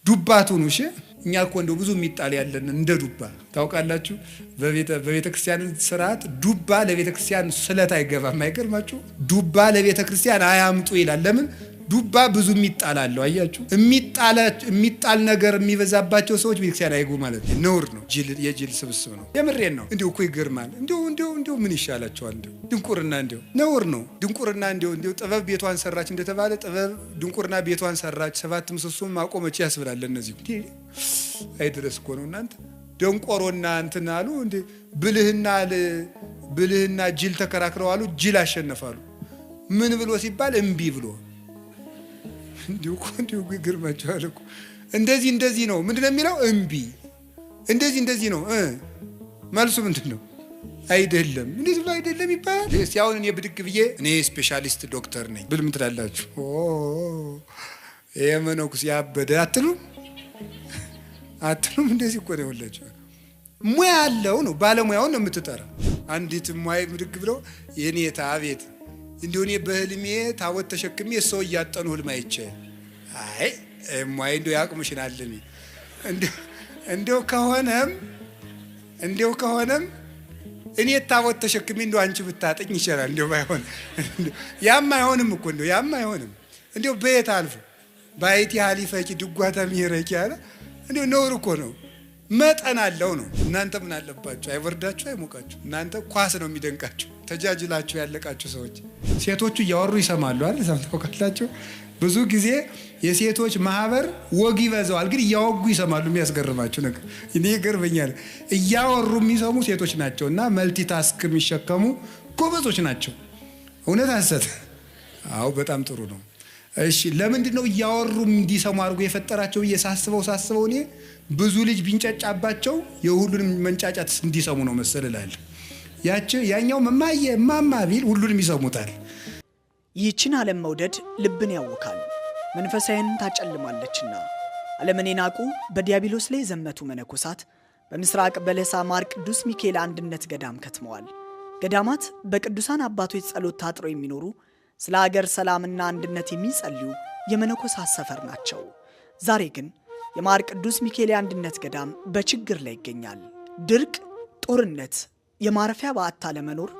ዱባቱን እሺ እኛ እኮ እንደው ብዙ የሚጣል ያለን እንደ ዱባ ታውቃላችሁ በቤተ ክርስቲያን ስርዓት ዱባ ለቤተ ክርስቲያን ስለት አይገባም አይገርማችሁ ዱባ ለቤተ ክርስቲያን አያምጡ ይላል ለምን ዱባ ብዙ የሚጣላለው አያችሁ የሚጣል ነገር የሚበዛባቸው ሰዎች ቤተ ክርስቲያን አይጉ ማለት ነው ነውር ነው የጅል ስብስብ ነው የምሬን ነው እንዴው እኮ ይገርማል እንዴው ምን ይሻላቸዋል እንዴው ድንቁርና እንዴው ነውር ነው ድንቁርና እንዴው ጥበብ ቤቷን ሰራች እንደተባለ ጥበብ ድንቁርና ቤቷን ሰራች ሰባት ምሰሶም ማቆመች ያስብላል እነዚህ አይድረስ እኮ ነው እናንተ ደንቆሮና እንትን አሉ እንዴ ብልህና ጅል ተከራክረው አሉ ጅል አሸነፋሉ ምን ብሎ ሲባል እምቢ ብሎ እንዲሁ ግርማቸዋል እኮ እንደዚህ ነው ምንድነው የሚለው እምቢ እንደዚህ ነው መልሱ ምንድነው አይደለም እንዴት ብሎ አይደለም ይባላል ሲያውን እኔ ብድግ ብዬ እኔ ስፔሻሊስት ዶክተር ነኝ ብል ምን ትላላችሁ የመነኩስ ያበደ አትሉም እንደዚህ እኮ ነው ወላችሁ ሙያ ያለው ነው ባለሙያውን ነው የምትጠራ አንዲት ሙያ ብድግ ብሎ የኔታ አቤት እንደውኔ በህልሜ ታወት ተሸክሜ ሰው ያጠኑ ህልም አይቼ አይ ሙያ እንደው ያቅምሽናልኝ እንደው ከሆነም እኔ ታወት ተሸክሜ እንደው አንቺ ብታጠኝ ይችላል እንደው ባይሆን ያም አይሆንም እኮ እንደው በየት አልፎ ባይቲ ሐሊፈቂ ድጓታ ሚረቂ ያለ እንደው ነውር እኮ ነው መጠን አለው ነው እናንተ ምን አለባችሁ አይወርዳችሁ አይሞቃችሁ እናንተ ኳስ ነው የሚደንቃችሁ ተጃጅላችሁ ያለቃችሁ ሰዎች ሴቶቹ ያወሩ ይሰማሉ አይደል ሰምታውቃላችሁ ብዙ ጊዜ የሴቶች ማህበር ወግ ይበዛዋል ግን ያወጉ ይሰማሉ የሚያስገርማችሁ ነገር እኔ ይገርመኛል ያወሩ የሚሰሙ ሴቶች ናቸውና መልቲታስክ የሚሸከሙ ጎበዞች ናቸው እውነት አሰተ አው በጣም ጥሩ ነው እሺ ለምንድነው ያወሩ እንዲሰሙ አድርጎ የፈጠራቸው ሳስበው እኔ ብዙ ልጅ ቢንጫጫባቸው የሁሉንም መንጫጫት እንዲሰሙ ነው መሰለላል ያኛው ማማ ቢል ሁሉንም ይሰሙታል ይህችን ዓለም መውደድ ልብን ያወካል መንፈሳዊን ታጨልማለችና ዓለምን የናቁ በዲያብሎስ ላይ ዘመቱ መነኮሳት በምስራቅ በለሳ ማር ቅዱስ ሚካኤል አንድነት ገዳም ከትመዋል ገዳማት በቅዱሳን አባቶች ጸሎት ታጥረው የሚኖሩ ስለ ሀገር ሰላምና አንድነት የሚጸልዩ የመነኮሳት ሰፈር ናቸው ዛሬ ግን የማር ቅዱስ ሚካኤል አንድነት ገዳም በችግር ላይ ይገኛል ድርቅ ጦርነት የማረፊያ በአታ ለመኖር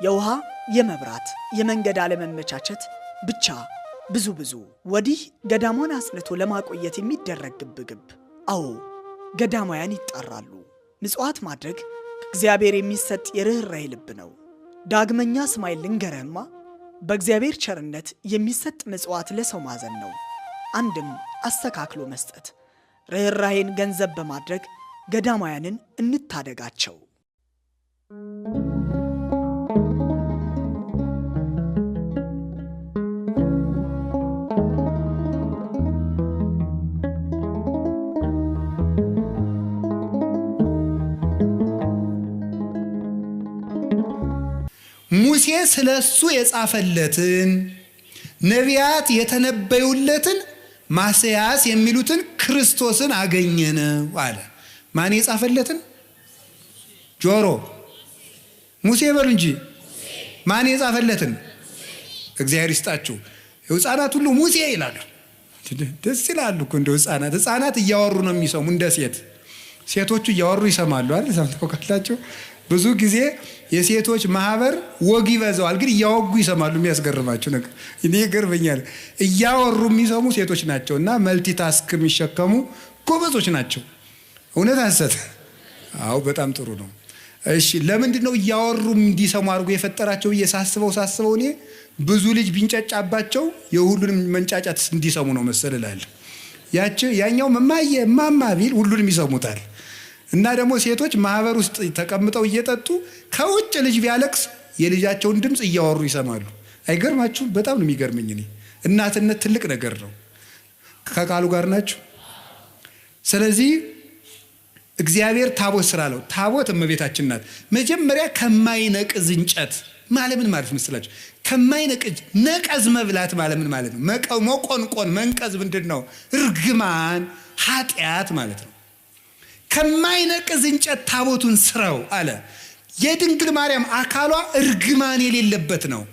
የውሃ የመብራት የመንገድ አለመመቻቸት ብቻ ብዙ ወዲህ ገዳማን አጽንቶ ለማቆየት የሚደረግ ግብግብ አዎ ገዳማውያን ይጣራሉ ምጽዋት ማድረግ ከእግዚአብሔር የሚሰጥ የርህራሄ ልብ ነው ዳግመኛ ስማይል ልንገርህማ በእግዚአብሔር ቸርነት የሚሰጥ ምጽዋት ለሰው ማዘን ነው አንድም አስተካክሎ መስጠት ርህራሄን ገንዘብ በማድረግ ገዳማውያንን እንታደጋቸው ሙሴ ስለሱ የጻፈለትን ነቢያት የተነበዩለትን ማስያስ የሚሉትን ክርስቶስን አገኘነው አለ ማን የጻፈለትን ጆሮ ሙሴ በሉ እንጂ ማን የጻፈለትን እግዚአብሔር ይስጣችሁ ህፃናት ሁሉ ሙሴ ይላሉ ደስ ይላሉ እኮ እንደው ህፃናት እያወሩ ነው የሚሰሙ እንደ ሴቶቹ እያወሩ ይሰማሉ አይደል ሰምታውቃላችሁ ብዙ ጊዜ የሴቶች ማህበር ወግ ይበዛዋል ግን ያወጉ ይሰማሉ የሚያስገርማችሁ ነገር እኔ ይገርመኛል ያወሩ የሚሰሙ ሴቶች ናቸውና መልቲታስክ የሚሸከሙ ጎበዞች ናቸው እውነት አሰተ አው በጣም ጥሩ ነው እሺ ለምንድነው ያወሩ እንዲሰሙ አድርጎ የፈጠራቸው ሳስበው እኔ ብዙ ልጅ ቢንጫጫባቸው የሁሉንም መንጫጫት እንዲሰሙ ነው መሰለላል ያኛው ማማ ቢል ሁሉንም ይሰሙታል እና ደግሞ ሴቶች ማህበር ውስጥ ተቀምጠው እየጠጡ ከውጭ ልጅ ቢያለቅስ የልጃቸውን ድምጽ እያወሩ ይሰማሉ አይገርማችሁ በጣም ነው የሚገርመኝ እኔ እናትነት ትልቅ ነገር ነው ከቃሉ ጋር ናችሁ ስለዚህ እግዚአብሔር ታቦት ስራለው ታቦት እመቤታችን ናት መጀመሪያ ከማይነቅዝ እንጨት ማለምን ማለት መስላችሁ ከማይነቅዝ ነቀዝ መብላት ማለምን ማለት ነው መቆንቆን መንቀዝ ምንድነው እርግማን ኃጢያት ማለት ነው ከማይነቅዝ እንጨት ታቦቱን ስራው አለ የድንግል ማርያም አካሏ እርግማን የሌለበት ነው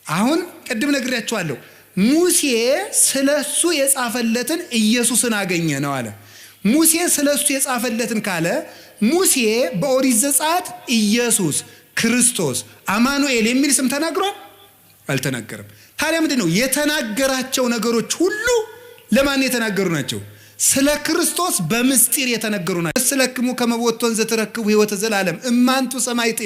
አሁን ቀድም ነግሬያችኋለሁ ሙሴ ስለሱ የጻፈለትን ኢየሱስን አገኘ ነው አለ። ሙሴ ስለሱ የጻፈለትን ካለ ሙሴ በኦሪት ዘጸአት ኢየሱስ ክርስቶስ አማኑኤል የሚል ስም ተናግሯል? አልተናገረም። ታዲያ ምንድነው የተናገራቸው ነገሮች ሁሉ ለማን የተናገሩ ናቸው? ስለ ክርስቶስ በምስጢር የተነገሩ ናቸው። ስለክሙ ከመቦቶን ዘተረክቡ ሕይወተ ዘላለም እማንቱ ሰማይቴ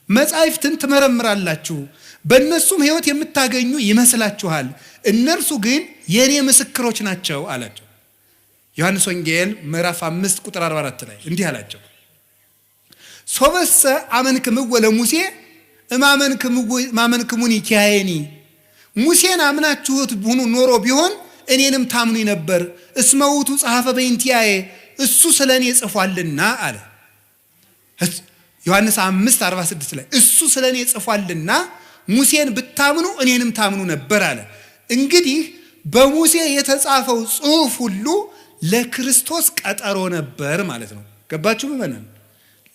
መጻሕፍትን ትመረምራላችሁ በእነሱም ሕይወት የምታገኙ ይመስላችኋል፣ እነርሱ ግን የኔ ምስክሮች ናቸው አላቸው። ዮሐንስ ወንጌል ምዕራፍ 5 ቁጥር 44 ላይ እንዲህ አላቸው። ሶበሰ አመንክሙ ወለሙሴ ማመንክሙኒ ኪያየኒ ሙሴን አምናችሁት ሆኖ ኖሮ ቢሆን እኔንም ታምኑኝ ነበር። እስመውቱ ጸሐፈ በእንቲአዬ እሱ ስለኔ ጽፏልና አለ። ዮሐንስ 5:46 ላይ እሱ ስለኔ ጽፏልና ሙሴን ብታምኑ እኔንም ታምኑ ነበር አለ። እንግዲህ በሙሴ የተጻፈው ጽሑፍ ሁሉ ለክርስቶስ ቀጠሮ ነበር ማለት ነው። ገባችሁ? በመነን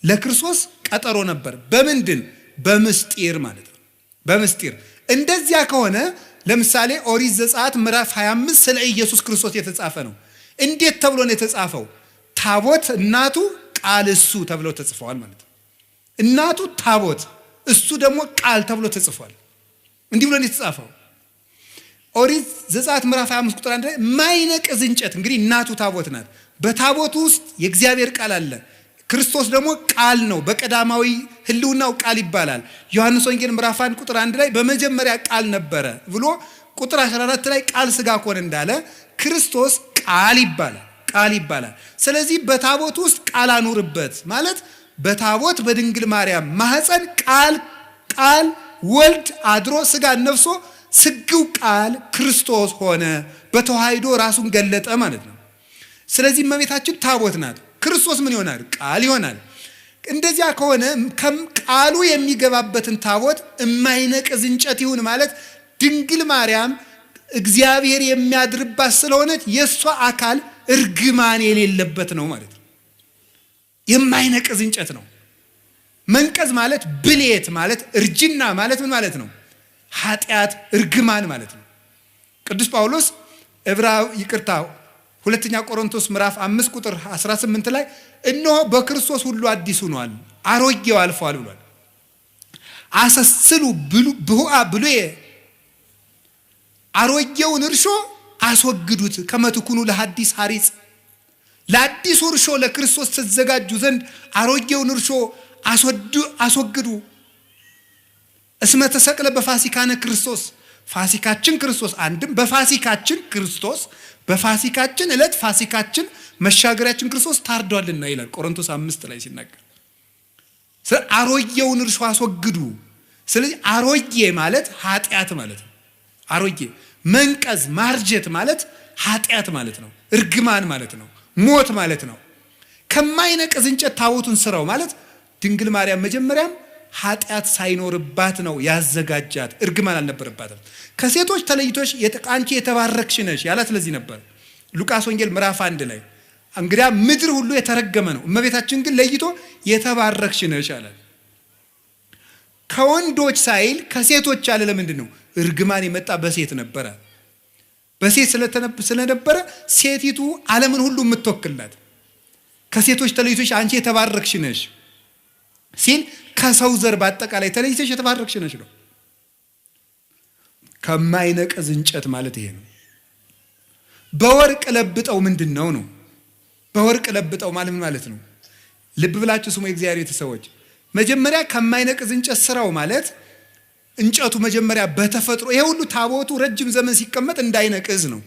ለክርስቶስ ቀጠሮ ነበር። በምንድን? በምስጢር ማለት ነው። በምስጢር እንደዚያ ከሆነ ለምሳሌ ኦሪት ዘጸአት ምዕራፍ 25 ስለ ኢየሱስ ክርስቶስ የተጻፈ ነው። እንዴት ተብሎ ነው የተጻፈው? ታቦት እናቱ ቃል እሱ ተብሎ ተጽፏል ማለት ነው። እናቱ ታቦት እሱ ደግሞ ቃል ተብሎ ተጽፏል። እንዲህ ብሎ ነው የተጻፈው። ኦሪት ዘጸአት ምዕራፍ 25 ቁጥር 1 ላይ ማይነቅዝ እንጨት፣ እንግዲህ እናቱ ታቦት ናት። በታቦቱ ውስጥ የእግዚአብሔር ቃል አለ። ክርስቶስ ደግሞ ቃል ነው። በቀዳማዊ ህልውናው ቃል ይባላል። ዮሐንስ ወንጌል ምዕራፍ 1 ቁጥር 1 ላይ በመጀመሪያ ቃል ነበረ ብሎ ቁጥር 14 ላይ ቃል ሥጋ ሆነ እንዳለ ክርስቶስ ቃል ይባላል። ቃል ይባላል። ስለዚህ በታቦት ውስጥ ቃል አኑርበት ማለት በታቦት በድንግል ማርያም ማህፀን ቃል ወልድ አድሮ ሥጋ ነፍሶ ስግው ቃል ክርስቶስ ሆነ፣ በተዋህዶ ራሱን ገለጠ ማለት ነው። ስለዚህ እመቤታችን ታቦት ናት። ክርስቶስ ምን ይሆናል? ቃል ይሆናል። እንደዚያ ከሆነ ቃሉ የሚገባበትን ታቦት የማይነቅዝ እንጨት ይሁን ማለት ድንግል ማርያም እግዚአብሔር የሚያድርባት ስለሆነች የሷ አካል እርግማን የሌለበት ነው ማለት ነው። የማይነቅዝ እንጨት ነው። መንቀዝ ማለት ብሌት ማለት እርጅና ማለት ምን ማለት ነው? ኃጢአት እርግማን ማለት ነው። ቅዱስ ጳውሎስ ሁለተኛ ቆሮንቶስ ምዕራፍ 5 ቁጥር 18 ላይ እነሆ በክርስቶስ ሁሉ አዲስ ሆኗል፣ አሮጌው አልፏል ብሏል። አሰስሉ ብሁአ ብሉየ አሮጌውን እርሾ አስወግዱት ከመትኩኑ ለሐዲስ ሐሪጽ ለአዲሱ እርሾ ለክርስቶስ ተዘጋጁ ዘንድ አሮጌውን እርሾ አስወግዱ። እስመ ተሰቅለ በፋሲካነ ክርስቶስ ፋሲካችን ክርስቶስ አንድም በፋሲካችን ክርስቶስ በፋሲካችን ዕለት ፋሲካችን መሻገሪያችን ክርስቶስ ታርዷልና ይላል ቆሮንቶስ 5 ላይ ሲናገር። አሮጌውን እርሾ አስወግዱ። ስለዚህ አሮጌ ማለት ኃጢአት ማለት ነው። አሮጌ መንቀዝ ማርጀት ማለት ኃጢአት ማለት ነው። እርግማን ማለት ነው። ሞት ማለት ነው። ከማይነቅዝ እንጨት ታቦቱን ስራው ማለት ድንግል ማርያም መጀመሪያም ኃጢአት ሳይኖርባት ነው ያዘጋጃት። እርግማን አልነበረባትም። ከሴቶች ተለይቶሽ አንቺ የተባረክሽ ነሽ ያላት ለዚህ ነበር። ሉቃስ ወንጌል ምዕራፍ 1 ላይ እንግዲያ ምድር ሁሉ የተረገመ ነው፣ እመቤታችን ግን ለይቶ የተባረክሽ ነሽ አላት። ከወንዶች ሳይል ከሴቶች ያለ ለምንድን ነው? እርግማን የመጣ በሴት ነበረ። በሴት ስለነበረ ሴቲቱ ዓለምን ሁሉ የምትወክልላት ከሴቶች ተለይቶሽ አንቺ የተባረክሽ ነሽ ሲል ከሰው ዘር በአጠቃላይ ተለይተሽ የተባረክሽ ነሽ ነው። ከማይነቅዝ እንጨት ማለት ይሄ ነው። በወርቅ ለብጠው ምንድነው ነው? በወርቅ ለብጠው ማለት ምን ማለት ነው? ልብ ብላችሁ ስሙ የእግዚአብሔር ቤተሰቦች። መጀመሪያ ከማይነቅዝ እንጨት ስራው ማለት እንጨቱ መጀመሪያ በተፈጥሮ ይሄ ሁሉ ታቦቱ ረጅም ዘመን ሲቀመጥ እንዳይነቅዝ ነው።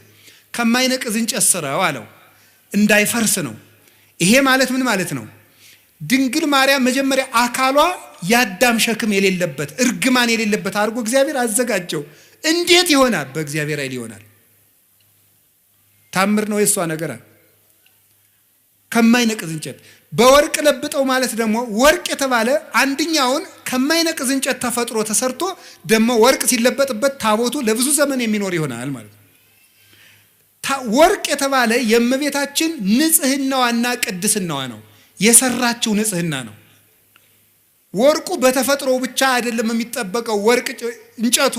ከማይነቅዝ እንጨት ስራው አለው እንዳይፈርስ ነው። ይሄ ማለት ምን ማለት ነው? ድንግል ማርያም መጀመሪያ አካሏ ያዳም ሸክም የሌለበት እርግማን የሌለበት አድርጎ እግዚአብሔር አዘጋጀው። እንዴት ይሆናል? በእግዚአብሔር ኃይል ይሆናል። ታምር ነው የሷ ነገር። ከማይነቅዝ እንጨት በወርቅ ለብጠው ማለት ደግሞ ወርቅ የተባለ አንደኛውን ከማይነቅዝ እንጨት ተፈጥሮ ተሰርቶ ደግሞ ወርቅ ሲለበጥበት ታቦቱ ለብዙ ዘመን የሚኖር ይሆናል ማለት ነው። ወርቅ የተባለ የእመቤታችን ንጽህናዋና ቅድስናዋ ነው። የሰራችው ንጽህና ነው። ወርቁ በተፈጥሮ ብቻ አይደለም የሚጠበቀው። ወርቅ እንጨቱ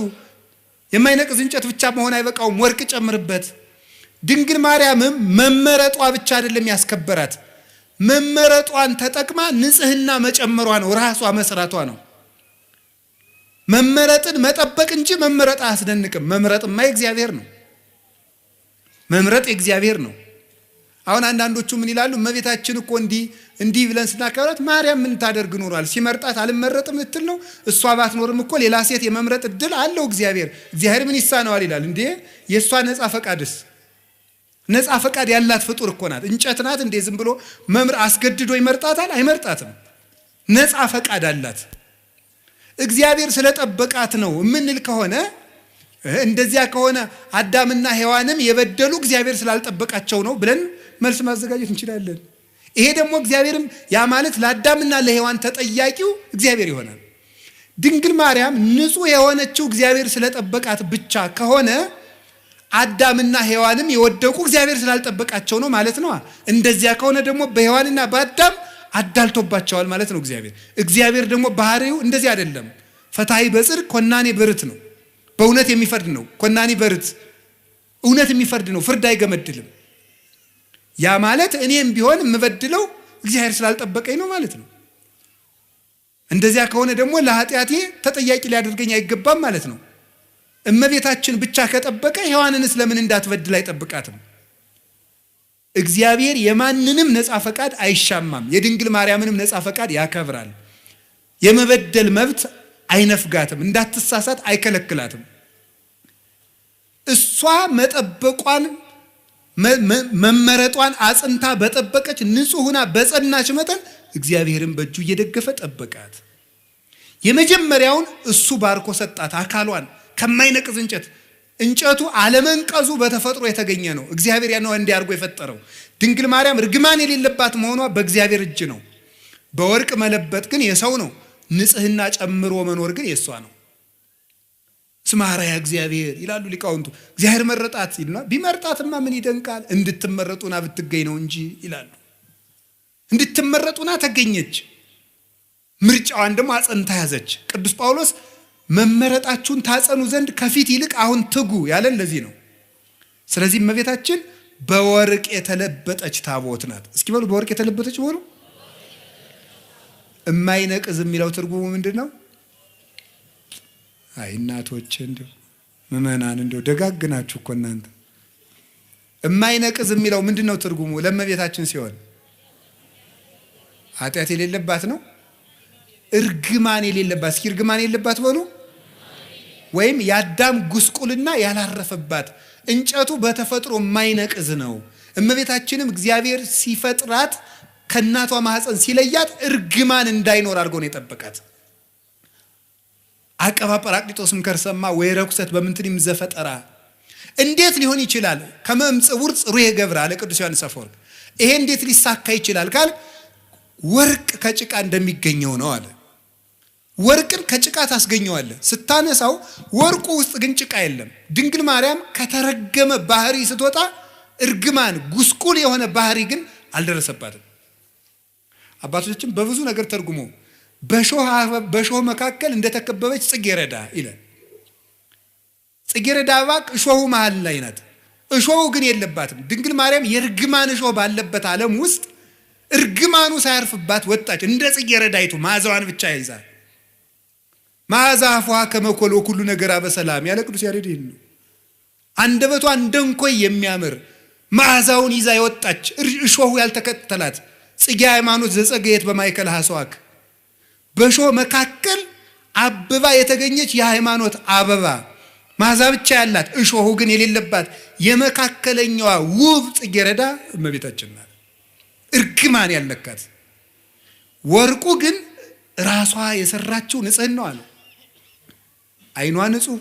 የማይነቅዝ እንጨት ብቻ መሆን አይበቃውም፣ ወርቅ ጨምርበት። ድንግል ማርያምም መመረጧ ብቻ አይደለም ያስከበራት፣ መመረጧን ተጠቅማ ንጽህና መጨመሯ ነው፣ ራሷ መስራቷ ነው። መመረጥን መጠበቅ እንጂ መመረጥ አያስደንቅም። መምረጥማ የእግዚአብሔር ነው። መምረጥ የእግዚአብሔር ነው። አሁን አንዳንዶቹ ምን ይላሉ? እመቤታችን እኮ እንዲህ ብለን ስናከብራት ማርያም ምን ታደርግ ኖሯል? ሲመርጣት አልመረጥም ልትል ነው? እሷ ባትኖርም እኮ ሌላ ሴት የመምረጥ እድል አለው እግዚአብሔር። እግዚአብሔር ምን ይሳነዋል ይላል እንዴ? የእሷ ነፃ ፈቃድስ? ነፃ ፈቃድ ያላት ፍጡር እኮ ናት። እንጨት ናት እንዴ? ዝም ብሎ አስገድዶ ይመርጣታል? አይመርጣትም። ነፃ ፈቃድ አላት። እግዚአብሔር ስለጠበቃት ነው የምንል ከሆነ እንደዚያ ከሆነ አዳምና ሔዋንም የበደሉ እግዚአብሔር ስላልጠበቃቸው ነው ብለን መልስ ማዘጋጀት እንችላለን። ይሄ ደግሞ እግዚአብሔርም ያ ማለት ለአዳምና ለሔዋን ተጠያቂው እግዚአብሔር ይሆናል። ድንግል ማርያም ንጹህ የሆነችው እግዚአብሔር ስለጠበቃት ብቻ ከሆነ አዳምና ሔዋንም የወደቁ እግዚአብሔር ስላልጠበቃቸው ነው ማለት ነው። እንደዚያ ከሆነ ደግሞ በሔዋንና በአዳም አዳልቶባቸዋል ማለት ነው እግዚአብሔር ደግሞ ባህሪው እንደዚህ አይደለም። ፈታሒ በጽድቅ ኮናኔ በርት ነው። በእውነት የሚፈርድ ነው። ኮናኔ በርት እውነት የሚፈርድ ነው። ፍርድ አይገመድልም። ያ ማለት እኔም ቢሆን የምበድለው እግዚአብሔር ስላልጠበቀኝ ነው ማለት ነው። እንደዚያ ከሆነ ደግሞ ለኃጢአቴ ተጠያቂ ሊያደርገኝ አይገባም ማለት ነው። እመቤታችን ብቻ ከጠበቀ ሔዋንንስ ለምን እንዳትበድል አይጠብቃትም? እግዚአብሔር የማንንም ነፃ ፈቃድ አይሻማም። የድንግል ማርያምንም ነፃ ፈቃድ ያከብራል። የመበደል መብት አይነፍጋትም። እንዳትሳሳት አይከለክላትም። እሷ መጠበቋን መመረጧን አጽንታ በጠበቀች ንጹህና በጸናች መጠን እግዚአብሔርን በእጁ እየደገፈ ጠበቃት። የመጀመሪያውን እሱ ባርኮ ሰጣት። አካሏን ከማይነቅዝ እንጨቱ አለመንቀዙ በተፈጥሮ የተገኘ ነው። እግዚአብሔር ያነው እንዲያርጎ የፈጠረው። ድንግል ማርያም እርግማን የሌለባት መሆኗ በእግዚአብሔር እጅ ነው። በወርቅ መለበጥ ግን የሰው ነው። ንጽህና ጨምሮ መኖር ግን የሷ ነው። ስማራያ እግዚአብሔር ይላሉ ሊቃውንቱ። እግዚአብሔር መረጣት ይልና ቢመርጣትማ ምን ይደንቃል? እንድትመረጡና ብትገኝ ነው እንጂ ይላሉ። እንድትመረጡና ተገኘች። ምርጫዋን ደግሞ አጽንታ ያዘች። ቅዱስ ጳውሎስ መመረጣችሁን ታጸኑ ዘንድ ከፊት ይልቅ አሁን ትጉ ያለን ለዚህ ነው። ስለዚህ እመቤታችን በወርቅ የተለበጠች ታቦት ናት። እስኪ በሉ በወርቅ የተለበጠች በሉ። የማይነቅዝ የሚለው ትርጉሙ ምንድን ነው? አይ እናቶች እንደው ምእመናን እንደው ደጋግናችሁ እኮ እናንተ። የማይነቅዝ የሚለው ምንድን ነው ትርጉሙ? ለእመቤታችን ሲሆን ኃጢአት የሌለባት ነው። እርግማን የሌለባት። እስኪ እርግማን የሌለባት በሉ። ወይም የአዳም ጉስቁልና ያላረፈባት። እንጨቱ በተፈጥሮ የማይነቅዝ ነው። እመቤታችንም እግዚአብሔር ሲፈጥራት ከእናቷ ማህፀን ሲለያት እርግማን እንዳይኖር አድርጎ ነው የጠበቃት። አቀባ ጰራቅሊጦስም ከርሰማ ወይ ረኩሰት በምንትንም ዘፈጠራ። እንዴት ሊሆን ይችላል? ከመምጽውር ጽሩየ ገብረ አለ ቅዱስ ዮሐንስ አፈወርቅ። ይሄ እንዴት ሊሳካ ይችላል ካል ወርቅ ከጭቃ እንደሚገኘው ነው አለ። ወርቅን ከጭቃ ታስገኘዋለህ ስታነሳው፣ ወርቁ ውስጥ ግን ጭቃ የለም። ድንግል ማርያም ከተረገመ ባህሪ ስትወጣ እርግማን ጉስቁል የሆነ ባህሪ ግን አልደረሰባትም። አባቶቻችን በብዙ ነገር ተርጉሞ በሾህ መካከል እንደተከበበች ጽጌረዳ ይላል። ጽጌረዳ አበባ እሾሁ መሃል ላይ ናት። እሾሁ ግን የለባትም። ድንግል ማርያም የእርግማን እሾህ ባለበት ዓለም ውስጥ እርግማኑ ሳያርፍባት ወጣች። እንደ ጽጌረዳይቱ መዓዛዋን ብቻ ይዛ መዓዛ አፏሃ ከመኮል ወኩሉ ነገራ በሰላም ያለ ቅዱስ ያሬድ ነው። አንደበቷ እንደንኮይ የሚያምር መዓዛውን ይዛ የወጣች እሾሁ ያልተከተላት ጽጌ ሃይማኖት ዘጸገየት በማይከል ሐሰዋክ። በሾህ መካከል አበባ የተገኘች የሃይማኖት አበባ መዓዛ ብቻ ያላት እሾሁ ግን የሌለባት የመካከለኛዋ ውብ ጽጌረዳ እመቤታችን ናት። እርግማን ያልነካት። ወርቁ ግን ራሷ የሰራችው ንጽህናዋ ነው። አይኗ ንጹህ፣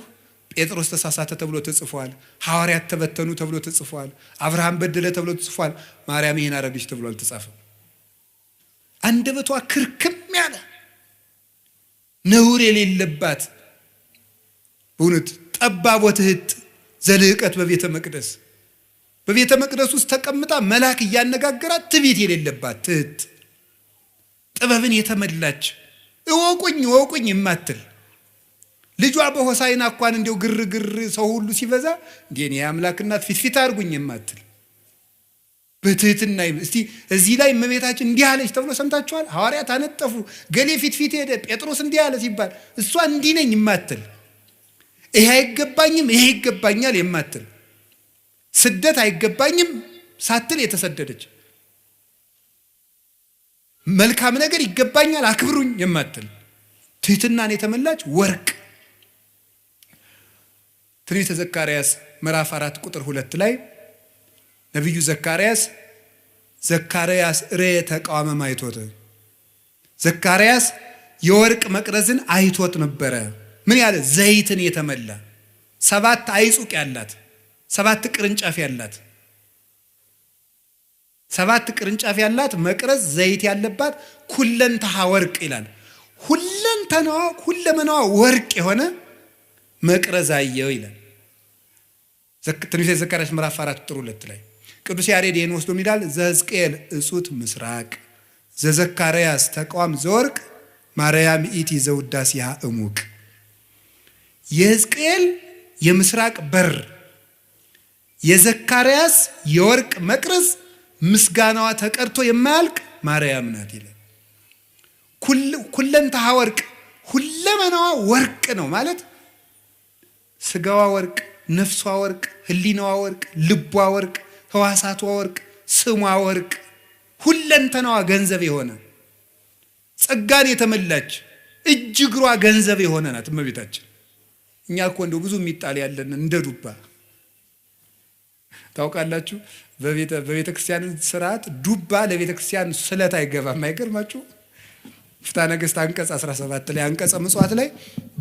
ጴጥሮስ ተሳሳተ ተብሎ ተጽፏል። ሐዋርያት ተበተኑ ተብሎ ተጽፏል። አብርሃም በደለ ተብሎ ተጽፏል። ማርያም ይሄን አረገች ተብሎ አልተጻፈም። አንደበቷ ክርክም ያለ ነውር የሌለባት በእውነት ጠባብ ወትህት ዘልህቀት በቤተ መቅደስ ውስጥ ተቀምጣ መልአክ እያነጋገራት ትዕቢት የሌለባት ትህት፣ ጥበብን የተመላች እወቁኝ የማትል ልጇ በሆሳዕና እንኳን እንደው ግርግር ሰው ሁሉ ሲበዛ እንዴ የአምላክ እናት ፊት አድርጉኝ የማትል በትህትና እስቲ እዚህ ላይ እመቤታችን እንዲህ አለች ተብሎ ሰምታችኋል? ሐዋርያት አነጠፉ፣ ገሌ ፊት ሄደ፣ ጴጥሮስ እንዲህ አለ ሲባል እሷ እንዲህ ነኝ የማትል ይሄ አይገባኝም ይሄ ይገባኛል የማትል ስደት አይገባኝም ሳትል የተሰደደች መልካም ነገር ይገባኛል አክብሩኝ የማትል ትህትናን የተመላች ወርቅ። ትንቢተ ዘካርያስ ምዕራፍ 4 ቁጥር 2 ላይ ነቢዩ ዘካርያስ ርየ ተቃዋመ ማይቶት ዘካርያስ የወርቅ መቅረዝን አይቶት ነበረ። ምን ያለ ዘይትን የተመላ 7 አይጹቅ ያላት 7 ቅርንጫፍ ያላት 7 ቅርንጫፍ ያላት መቅረዝ ዘይት ያለባት ኩለንተሃ ወርቅ ይላል። ሁለመናዋ ወርቅ የሆነ መቅረዝ አየው ይላል ትንቢተ ዘካርያስ ምዕራፍ 4 ቁጥር 2 ላይ። ቅዱስ ያሬድ ይህን ወስዶ ይላል ዘሕዝቅኤል እጹት ምስራቅ ዘዘካርያስ ተቃዋም ዘወርቅ ማርያም ኢቲ ዘውዳሴሃ እሙቅ። የሕዝቅኤል የምስራቅ በር የዘካርያስ የወርቅ መቅረዝ ምስጋናዋ ተቀርቶ የማያልቅ ማርያም ናት ይላል። ኩለንተሃ ወርቅ ሁለመናዋ ወርቅ ነው ማለት ስጋዋ ወርቅ፣ ነፍሷ ወርቅ፣ ህሊናዋ ወርቅ፣ ልቧ ወርቅ፣ ህዋሳቷ ወርቅ፣ ስሟ ወርቅ፣ ሁለንተናዋ ገንዘብ የሆነ ጸጋን የተመላች እጅ እግሯ ገንዘብ የሆነ ናት እመቤታችን። እኛ እኮ እንደው ብዙ የሚጣል ያለን እንደ ዱባ ታውቃላችሁ። በቤተ ክርስቲያን ስርዓት ዱባ ለቤተ ክርስቲያን ስለት አይገባም። አይገርማችሁ? ፍትሐ ነገሥት አንቀጽ 17 ላይ አንቀጸ ምጽዋት ላይ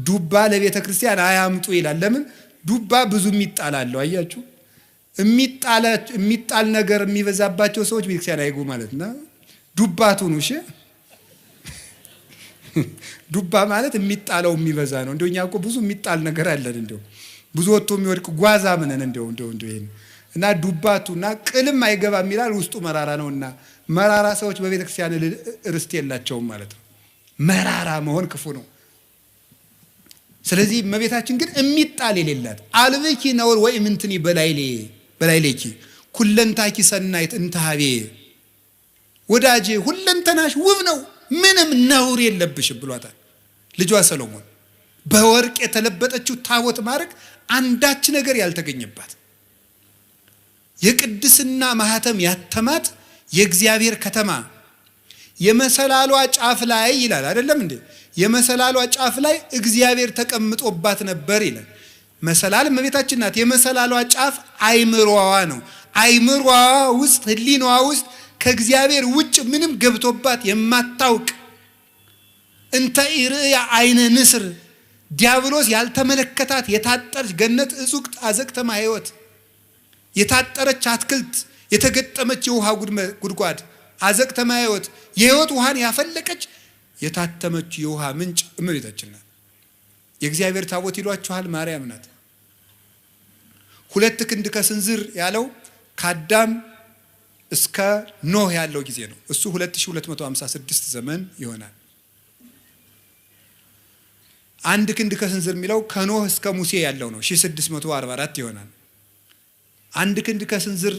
ዱባ ለቤተ ክርስቲያን አያምጡ ይላል። ለምን? ዱባ ብዙ የሚጣል አለው። አያችሁ? የሚጣል ነገር የሚበዛባቸው ሰዎች ቤተ ክርስቲያን አይጉ ማለት ነው። ዱባቱን እሺ ዱባ ማለት የሚጣለው የሚበዛ ነው። እንደኛ እኮ ብዙ የሚጣል ነገር አለን። እንደው ብዙ ወጥቶ የሚወድቅ ጓዛ ምንን እንደው ይሄን እና ዱባቱና ቅልም አይገባም ይላል። ውስጡ መራራ ነውና መራራ ሰዎች በቤተ ክርስቲያን ርስት የላቸውም ማለት ነው። መራራ መሆን ክፉ ነው። ስለዚህ እመቤታችን ግን የሚጣል የሌላት አልብኪ ነውር ወይ ምንትኒ በላይሌኪ ኩለንታኪ ሰናይት እንታሃቤ ወዳጄ ሁለንተናሽ ውብ ነው ምንም ነውር የለብሽ ብሏታል ልጇ ሰሎሞን። በወርቅ የተለበጠችው ታቦት ማረግ አንዳች ነገር ያልተገኘባት የቅድስና ማህተም ያተማት የእግዚአብሔር ከተማ የመሰላሏ ጫፍ ላይ ይላል አይደለም እንዴ? የመሰላሏ ጫፍ ላይ እግዚአብሔር ተቀምጦባት ነበር ይላል። መሰላል እመቤታችን ናት። የመሰላሏ ጫፍ አይምሮዋ ነው። አይምሮዋ ውስጥ ህሊናዋ ውስጥ ከእግዚአብሔር ውጭ ምንም ገብቶባት የማታውቅ እንተ ኢርእያ አይነ ንስር ዲያብሎስ ያልተመለከታት የታጠረች ገነት እጹቅ አዘቅተማ ህይወት የታጠረች አትክልት የተገጠመች የውሃ ጉድጓድ አዘቅተማ ህይወት የህይወት ውሃን ያፈለቀች የታተመች የውሃ ምንጭ እመቤታችን ናት። የእግዚአብሔር ታቦት ይሏችኋል ማርያም ናት። 2 ክንድ ከስንዝር ያለው ከአዳም እስከ ኖህ ያለው ጊዜ ነው። እሱ 2256 ዘመን ይሆናል። 1 ክንድ ከስንዝር የሚለው ከኖህ እስከ ሙሴ ያለው ነው 1644 ይሆናል። 1 ክንድ ከስንዝር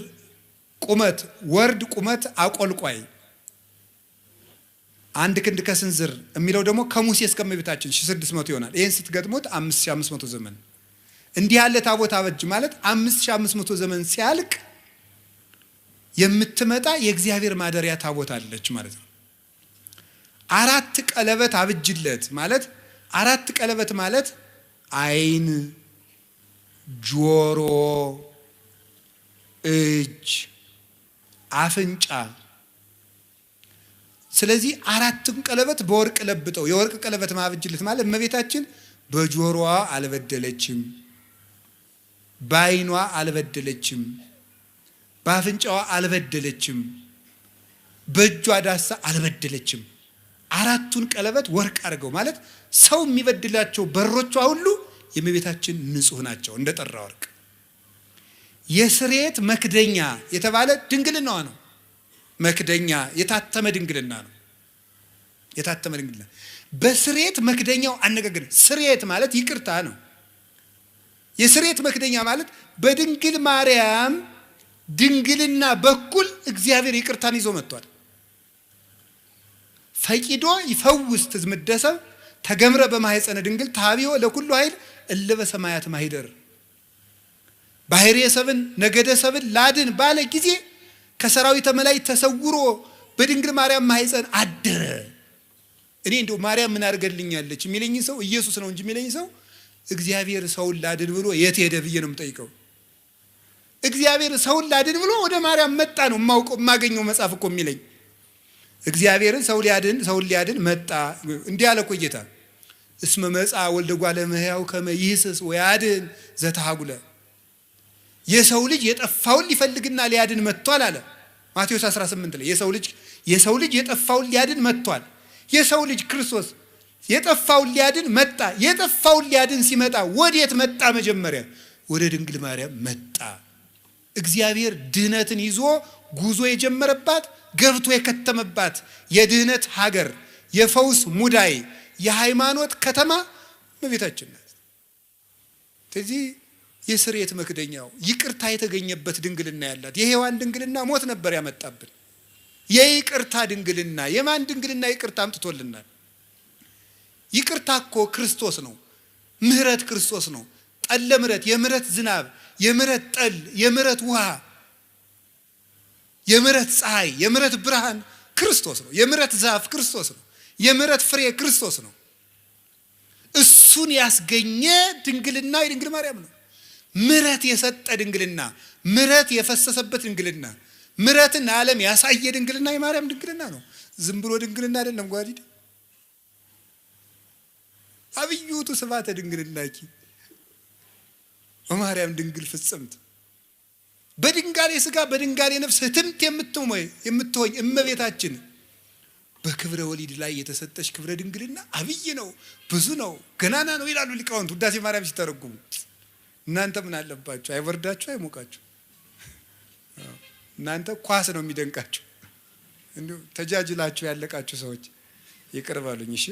ቁመት ወርድ ቁመት አቆልቋይ 1 ክንድ ከስንዝር የሚለው ደግሞ ከሙሴ እስከ እመቤታችን 1600 ይሆናል። ይሄን ስትገጥሙት 5500 ዘመን እንዲህ ያለ ታቦት አበጅ ማለት 5500 ዘመን ሲያልቅ የምትመጣ የእግዚአብሔር ማደሪያ ታቦት አለች ማለት ነው። 4 ቀለበት አብጅለት ማለት 4 ቀለበት ማለት አይን፣ ጆሮ፣ እጅ፣ አፍንጫ። ስለዚህ 4ቱን ቀለበት በወርቅ ለብጠው የወርቅ ቀለበት ማብጅለት ማለት እመቤታችን በጆሮዋ አልበደለችም፣ በአይኗ አልበደለችም፣ በአፍንጫዋ አልበደለችም፣ በእጇ ዳሳ አልበደለችም። 4ቱን ቀለበት ወርቅ አድርገው ማለት ሰው የሚበድላቸው በሮቿ ሁሉ የእመቤታችን ንጹህ ናቸው እንደጠራ ወርቅ። የስሬት መክደኛ የተባለ ድንግልናዋ ነው። መክደኛ የታተመ ድንግልና ነው። የታተመ ድንግልና በስሬት መክደኛው አነጋገር ስሬት ማለት ይቅርታ ነው። የስሬት መክደኛ ማለት በድንግል ማርያም ድንግልና በኩል እግዚአብሔር ይቅርታን ይዞ መጥቷል። ፈቂዶ ይፈውስ ትዝምደሰብ ተገምረ በማህፀነ ድንግል ታቢዮ ለኩሉ ኃይል እለ በሰማያት ማሂደር ባህርየ ሰብን ነገደ ሰብን ላድን ባለ ጊዜ ከሰራዊተ መላእክት ተሰውሮ በድንግል ማርያም ማህፀን አደረ። እኔ እንደው ማርያም ምን አድርገልኛለች የሚለኝ ሰው ኢየሱስ ነው እንጂ የሚለኝ ሰው እግዚአብሔር ሰውን ላድን ብሎ የት ሄደ ብዬ ነው የምጠይቀው። እግዚአብሔር ሰውን ላድን ብሎ ወደ ማርያም መጣ ነው የማገኘው መጽሐፍ እኮ የሚለኝ። እግዚአብሔርን ሰውን ሊያድን መጣ እንዲህ አለ እኮ ጌታ። እስመ መጻ ወልደ እጓለ እመሕያው ከመ ይህስስ ወያድን ዘተሐጉለ የሰው ልጅ የጠፋውን ሊፈልግና ሊያድን መጥቷል አለ ማቴዎስ 18 ላይ። የሰው ልጅ የጠፋውን ሊያድን መጥቷል። የሰው ልጅ ክርስቶስ የጠፋውን ሊያድን መጣ። የጠፋውን ሊያድን ሲመጣ ወዴት መጣ? መጀመሪያ ወደ ድንግል ማርያም መጣ። እግዚአብሔር ድህነትን ይዞ ጉዞ የጀመረባት ገብቶ የከተመባት የድህነት ሀገር፣ የፈውስ ሙዳይ፣ የሃይማኖት ከተማ እመቤታችን ናት። ስለዚህ የስርየት መክደኛው ይቅርታ የተገኘበት ድንግልና ያላት የሔዋን ድንግልና ሞት ነበር ያመጣብን። የይቅርታ ድንግልና የማን ድንግልና ይቅርታ አምጥቶልናል? ይቅርታ እኮ ክርስቶስ ነው። ምህረት ክርስቶስ ነው። ጠለ ምህረት፣ የምህረት ዝናብ፣ የምህረት ጠል፣ የምህረት ውሃ፣ የምህረት ፀሐይ፣ የምህረት ብርሃን ክርስቶስ ነው። የምህረት ዛፍ ክርስቶስ ነው። የምህረት ፍሬ ክርስቶስ ነው። እሱን ያስገኘ ድንግልና የድንግል ማርያም ነው። ምህረት የሰጠ ድንግልና፣ ምህረት የፈሰሰበት ድንግልና፣ ምህረትን ዓለም ያሳየ ድንግልና የማርያም ድንግልና ነው። ዝም ብሎ ድንግልና አይደለም። ጓዲድ አብዩቱ ስብሐተ ድንግልናኪ ወማርያም ድንግል ፍጽምት በድንጋሌ ሥጋ በድንጋሌ ነፍስ ህትምት የምትሆኝ እመቤታችን በክብረ ወሊድ ላይ የተሰጠች ክብረ ድንግልና አብይ ነው፣ ብዙ ነው፣ ገናና ነው ይላሉ ሊቃውንት ውዳሴ ማርያም ሲተረጉሙ። እናንተ ምን አለባችሁ? አይወርዳችሁ፣ አይሞቃችሁ። እናንተ ኳስ ነው የሚደንቃችሁ። እንዴ ተጃጅላችሁ ያለቃችሁ ሰዎች ይቅር በሉኝ እሺ።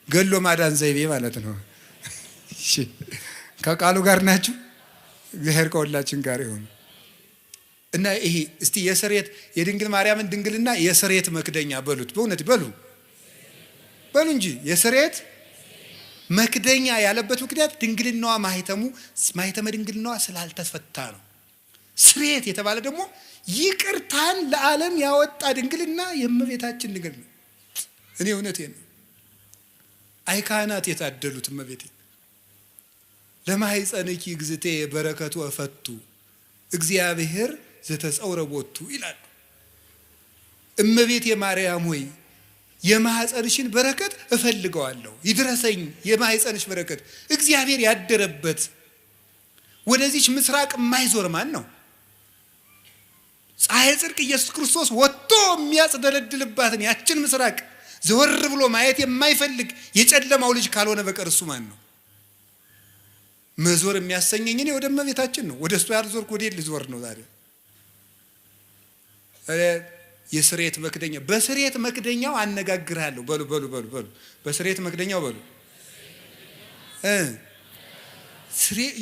ገሎ ማዳን ዘይቤ ማለት ነው። እሺ ከቃሉ ጋር ናችሁ። እግዚአብሔር ከሁላችን ጋር ይሁን። እና ይሄ እስቲ የስርየት የድንግል ማርያምን ድንግልና የስርየት መክደኛ በሉት። በእውነት በሉ እንጂ የስርየት መክደኛ ያለበት ምክንያት ድንግልናዋ ማህተመ ድንግልናዋ ስላልተፈታ ነው። ስርየት የተባለ ደግሞ ይቅርታን ለዓለም ያወጣ ድንግልና የእመቤታችን ድንግልና። እኔ እውነቴን ነው። አይ ካህናት የታደሉት እመቤቴ ለማኅፀንኪ እግዝእቴ በረከቱ እፈቱ እግዚአብሔር ዘተጸውረ ቦቱ ይላሉ። እመቤቴ ማርያም ሆይ የማኅፀንሽን በረከት እፈልገዋለሁ፣ ይድረሰኝ የማኅፀንሽ በረከት። እግዚአብሔር ያደረበት ወደዚች ምስራቅ የማይዞር ማን ነው? ፀሐይ ጽድቅ ኢየሱስ ክርስቶስ ወጥቶ የሚያጽደለድልባትን ያችን ምስራቅ ዘወር ብሎ ማየት የማይፈልግ የጨለማው ልጅ ካልሆነ በቀር እሱ ማን ነው? መዞር የሚያሰኘኝ እኔ ወደ እመቤታችን ነው። ወደ እሱ ያልዞርኩ ወዴት ልዞር ነው ዛሬ? የስርየት መክደኛ በስርየት መክደኛው አነጋግርሃለሁ። በሉ በስርየት መክደኛው በሉ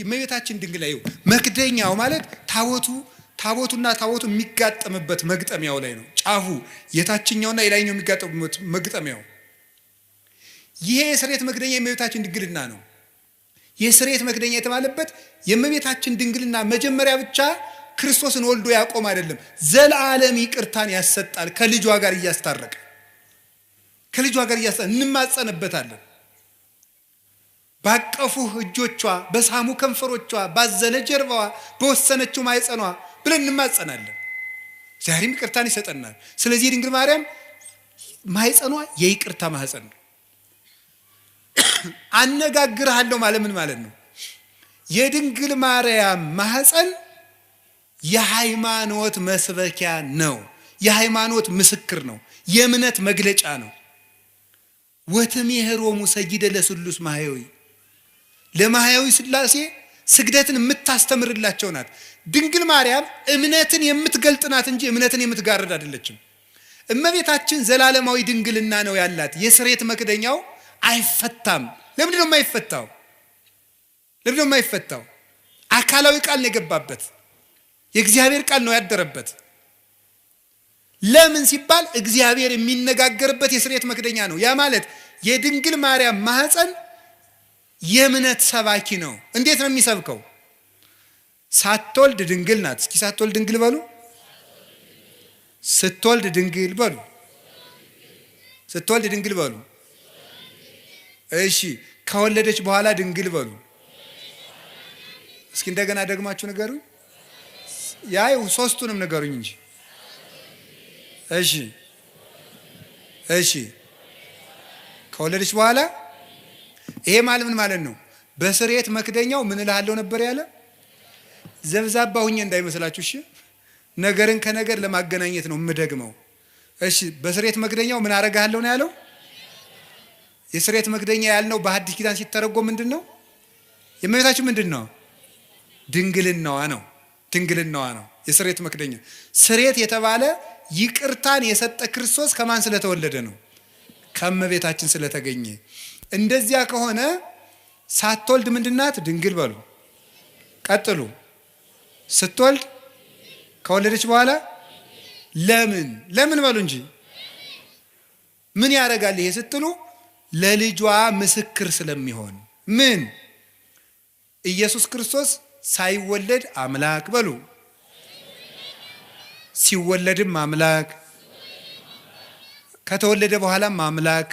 እመቤታችን ድንግል ላይ መክደኛው ማለት ታቦቱና ታቦቱ የሚጋጠምበት መግጠሚያው ላይ ነው። ጫፉ የታችኛውና የላይኛው የሚጋጠሙበት መግጠሚያው። ይሄ የስርየት መክደኛ የእመቤታችን ድንግልና ነው። የስርየት መክደኛ የተባለበት የእመቤታችን ድንግልና መጀመሪያ ብቻ ክርስቶስን ወልዶ ያቆም አይደለም፣ ዘላለም ይቅርታን ያሰጣል። ከልጇ ጋር እያስታረቀ እንማጸንበታለን። ባቀፉ እጆቿ፣ በሳሙ ከንፈሮቿ፣ ባዘለ ጀርባዋ፣ በወሰነችው ማኅፀኗ ብለን እንማጸናለን። ዛሬም ይቅርታን ይሰጠናል። ስለዚህ ድንግል ማርያም ማኅፀኗ የይቅርታ ማኅፀን ነው። አነጋግርሃለሁ ማለት ምን ማለት ነው? የድንግል ማርያም ማኅፀን የሃይማኖት መስበኪያ ነው። የሃይማኖት ምስክር ነው። የእምነት መግለጫ ነው። ወትሜህሮሙ ሰጊደ ለስሉስ ማህያዊ ለማህያዊ ሥላሴ ስግደትን የምታስተምርላቸው ናት። ድንግል ማርያም እምነትን የምትገልጥ ናት እንጂ እምነትን የምትጋርድ አይደለችም። እመቤታችን ዘላለማዊ ድንግልና ነው ያላት። የስሬት መክደኛው አይፈታም። ለምንድን ነው የማይፈታው? አካላዊ ቃል ነው የገባበት። የእግዚአብሔር ቃል ነው ያደረበት። ለምን ሲባል እግዚአብሔር የሚነጋገርበት የስሬት መክደኛ ነው። ያ ማለት የድንግል ማርያም ማህፀን የእምነት ሰባኪ ነው። እንዴት ነው የሚሰብከው? ሳትወልድ ድንግል ናት። እስኪ ሳትወልድ ድንግል በሉ። ስትወልድ ድንግል በሉ። ስትወልድ ድንግል በሉ። እሺ፣ ከወለደች በኋላ ድንግል በሉ። እስኪ እንደገና ደግማችሁ ንገሩኝ። ያው ሶስቱንም ንገሩኝ እንጂ። እሺ፣ ከወለደች በኋላ። ይሄ ማለት ምን ማለት ነው? በስሬት መክደኛው ምን እልሃለሁ ነበር ያለ? ዘብዛባ ሁኜ እንዳይመስላችሁ እሺ። ነገርን ከነገር ለማገናኘት ነው የምደግመው። እሺ፣ በስሬት መክደኛው ምን አረጋለሁ ነው ያለው? የስሬት መክደኛ ያልነው በሐዲስ ኪዳን ሲተረጎም ምንድነው? የእመቤታችን ምንድነው? ድንግልናዋ ነው የስሬት መክደኛ። ስሬት የተባለ ይቅርታን የሰጠ ክርስቶስ ከማን ስለተወለደ ነው? ከእመቤታችን ስለተገኘ። እንደዚያ ከሆነ ሳትወልድ ምንድናት? ድንግል በሉ። ቀጥሉ። ስትወልድ፣ ከወለደች በኋላ ለምን በሉ እንጂ። ምን ያደርጋል ይሄ ስትሉ፣ ለልጇ ምስክር ስለሚሆን። ምን? ኢየሱስ ክርስቶስ ሳይወለድ አምላክ በሉ፣ ሲወለድም አምላክ፣ ከተወለደ በኋላም አምላክ።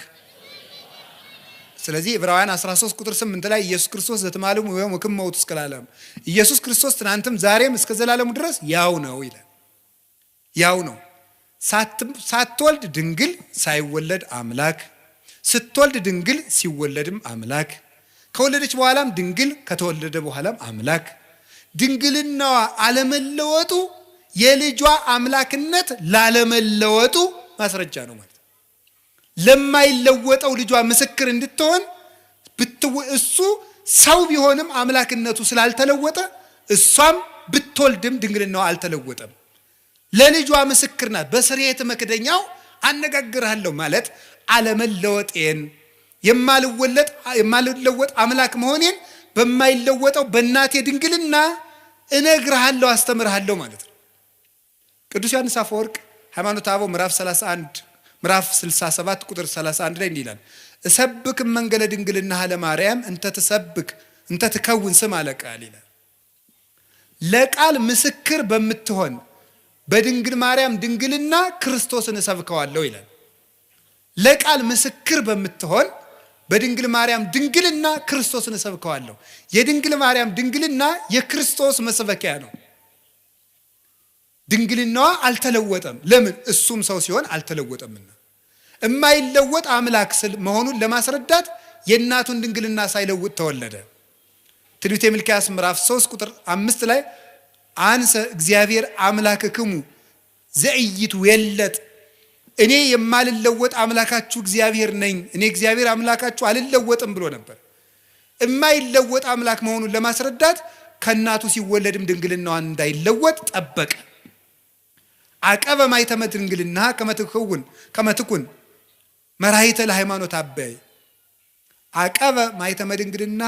ስለዚህ ዕብራውያን 13 ቁጥር 8 ላይ ኢየሱስ ክርስቶስ ዘተማለሙ ወክም መውት እስከ ለዓለም፣ ኢየሱስ ክርስቶስ ትናንትም ዛሬም እስከ ዘላለሙ ድረስ ያው ነው ይላል። ያው ነው። ሳትወልድ ድንግል፣ ሳይወለድ አምላክ፣ ስትወልድ ድንግል፣ ሲወለድም አምላክ፣ ከወለደች በኋላም ድንግል፣ ከተወለደ በኋላም አምላክ። ድንግልናዋ አለመለወጡ የልጇ አምላክነት ላለመለወጡ ማስረጃ ነው ማለት። ለማይለወጠው ልጇ ምስክር እንድትሆን እሱ ሰው ቢሆንም አምላክነቱ ስላልተለወጠ፣ እሷም ብትወልድም ድንግልናዋ አልተለወጠም። ለልጇ ምስክር ናት። በስርየት መክደኛው አነጋግርሃለሁ ማለት አለመለወጤን፣ የማልለወጥ አምላክ መሆኔን በማይለወጠው በእናቴ ድንግልና እነግርሃለሁ፣ አስተምርሃለሁ ማለት ነው። ቅዱስ ዮሐንስ አፈወርቅ ሃይማኖተ አበው ምዕራፍ 67 ቁጥር 31 ላይ እንዲህ ይላል፣ እሰብክ መንገለ ድንግልና ለማርያም እንተ ትከውን ስም አለቃል ይላል። ለቃል ምስክር በምትሆን በድንግል ማርያም ድንግልና ክርስቶስን እሰብከዋለሁ ይላል። ለቃል ምስክር በምትሆን በድንግል ማርያም ድንግልና ክርስቶስን እሰብከዋለሁ። የድንግል ማርያም ድንግልና የክርስቶስ መስበኪያ ነው። ድንግልናዋ አልተለወጠም። ለምን? እሱም ሰው ሲሆን አልተለወጠምና። የማይለወጥ አምላክ መሆኑን ለማስረዳት የእናቱን ድንግልና ሳይለውጥ ተወለደ። ትንቢተ ሚልክያስ ምዕራፍ 3 ቁጥር 5 ላይ አንሰ እግዚአብሔር አምላክክሙ ዘኢይትዌለጥ፣ እኔ የማልለወጥ አምላካችሁ እግዚአብሔር ነኝ፣ እኔ እግዚአብሔር አምላካችሁ አልለወጥም ብሎ ነበር። የማይለወጥ አምላክ መሆኑን ለማስረዳት ከእናቱ ሲወለድም ድንግልናዋን እንዳይለወጥ ጠበቀ። አቀበ ማኅተመ ድንግልና ከመትኩን መራሒተ ለሃይማኖት አበይ፣ አቀበ ማኅተመ ድንግልና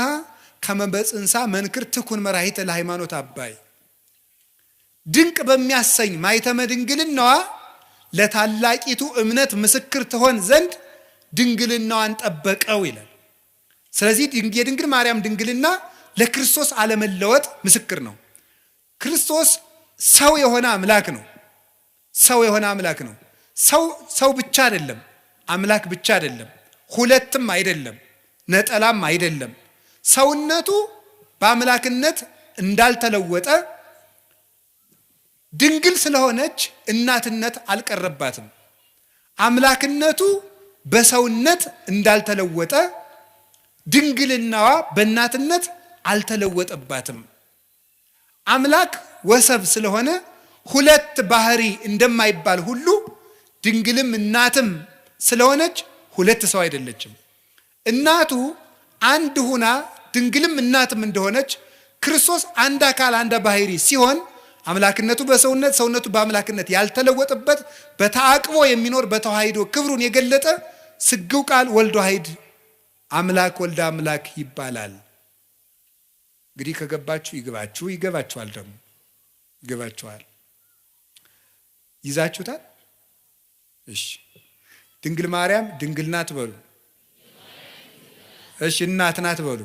ከመበጽንሳ መንክር ትኩን መራሒተ ለሃይማኖት አባይ። ድንቅ በሚያሰኝ ማኅተመ ድንግልናዋ ለታላቂቱ እምነት ምስክር ትሆን ዘንድ ድንግልናዋን ጠበቀው ይላል። ስለዚህ የድንግል ማርያም ድንግልና ለክርስቶስ አለመለወጥ ምስክር ነው። ክርስቶስ ሰው የሆነ አምላክ ነው። ሰው ብቻ አይደለም፣ አምላክ ብቻ አይደለም፣ ሁለትም አይደለም፣ ነጠላም አይደለም። ሰውነቱ በአምላክነት እንዳልተለወጠ ድንግል ስለሆነች እናትነት አልቀረባትም። አምላክነቱ በሰውነት እንዳልተለወጠ ድንግልናዋ በእናትነት አልተለወጠባትም። አምላክ ወሰብ ስለሆነ ሁለት ባህሪ እንደማይባል ሁሉ ድንግልም እናትም ስለሆነች ሁለት ሰው አይደለችም። እናቱ አንድ ሁና ድንግልም እናትም እንደሆነች ክርስቶስ አንድ አካል አንድ ባህሪ ሲሆን አምላክነቱ በሰውነት ሰውነቱ በአምላክነት ያልተለወጠበት በተአቅቦ የሚኖር በተዋሂዶ ክብሩን የገለጠ ስግው ቃል ወልድ ዋሕድ አምላክ ወልደ አምላክ ይባላል። እንግዲህ ከገባችሁ ይግባችሁ፣ ይገባችኋል፣ ደግሞ ይገባችኋል። ይዛችሁታል? እሺ። ድንግል ማርያም ድንግል ናት በሉ። እሺ። እናት ናት በሉ።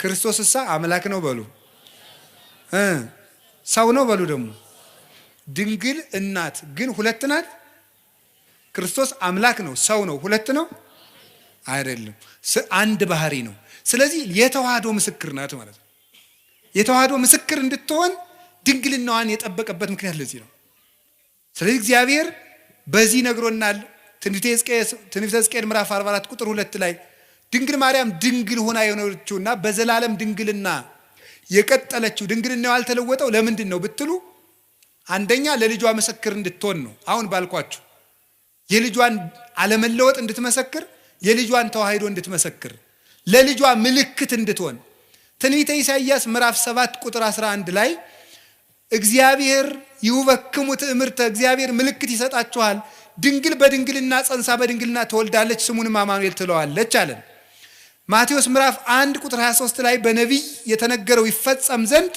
ክርስቶስሳ አምላክ ነው በሉ። ሰው ነው በሉ። ደግሞ ድንግል እናት ግን ሁለት ናት። ክርስቶስ አምላክ ነው፣ ሰው ነው፣ ሁለት ነው አይደለም፣ አንድ ባህሪ ነው። ስለዚህ የተዋህዶ ምስክር ናት ማለት ነው። የተዋህዶ ምስክር እንድትሆን ድንግልናዋን የጠበቀበት ምክንያት ለዚህ ነው። ስለዚህ እግዚአብሔር በዚህ ነግሮናል። ትንቢተ ሕዝቅኤል ምዕራፍ 44 ቁጥር 2 ላይ ድንግል ማርያም ድንግል ሆና የሆነችውና በዘላለም ድንግልና የቀጠለችው ድንግልናው ያልተለወጠው ለምንድን ነው ብትሉ፣ አንደኛ ለልጇ ምስክር እንድትሆን ነው። አሁን ባልኳችሁ የልጇን አለመለወጥ እንድትመሰክር፣ የልጇን ተዋህዶ እንድትመሰክር፣ ለልጇ ምልክት እንድትሆን። ትንቢተ ኢሳይያስ ምዕራፍ 7 ቁጥር 11 ላይ እግዚአብሔር ይውበክሙ ትእምርተ፣ እግዚአብሔር ምልክት ይሰጣችኋል፣ ድንግል በድንግልና ጸንሳ በድንግልና ትወልዳለች፣ ስሙንም አማኑኤል ትለዋለች አለን። ማቴዎስ ምዕራፍ 1 ቁጥር 23 ላይ በነቢይ የተነገረው ይፈጸም ዘንድ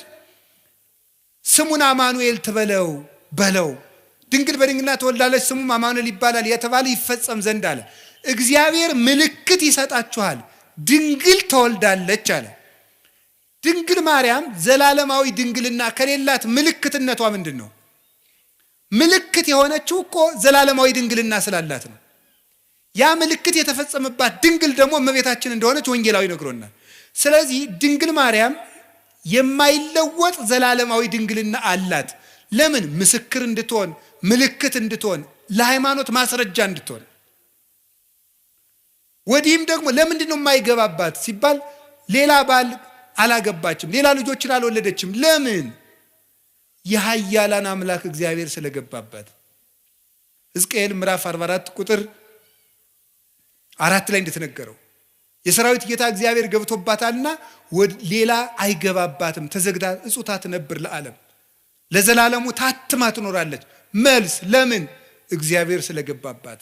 ስሙን አማኑኤል ትበለው በለው፣ ድንግል በድንግልና ትወልዳለች፣ ስሙም አማኑኤል ይባላል የተባለ ይፈጸም ዘንድ አለ። እግዚአብሔር ምልክት ይሰጣችኋል፣ ድንግል ትወልዳለች አለ። ድንግል ማርያም ዘላለማዊ ድንግልና ከሌላት ምልክትነቷ ምንድን ነው? ምልክት የሆነችው እኮ ዘላለማዊ ድንግልና ስላላት ነው። ያ ምልክት የተፈጸመባት ድንግል ደግሞ እመቤታችን እንደሆነች ወንጌላዊ ነግሮናል። ስለዚህ ድንግል ማርያም የማይለወጥ ዘላለማዊ ድንግልና አላት። ለምን? ምስክር እንድትሆን፣ ምልክት እንድትሆን፣ ለሃይማኖት ማስረጃ እንድትሆን። ወዲህም ደግሞ ለምንድን ነው የማይገባባት ሲባል ሌላ ባል አላገባችም፣ ሌላ ልጆችን አልወለደችም። ለምን? የኃያላን አምላክ እግዚአብሔር ስለገባባት። ሕዝቅኤል ምዕራፍ 44 ቁጥር 4 ላይ እንደተነገረው የሰራዊት ጌታ እግዚአብሔር ገብቶባታልና ሌላ አይገባባትም፣ ተዘግታ እጹታ ትነብር ለዓለም፣ ለዘላለሙ ታትማ ትኖራለች። መልስ ለምን? እግዚአብሔር ስለገባባት።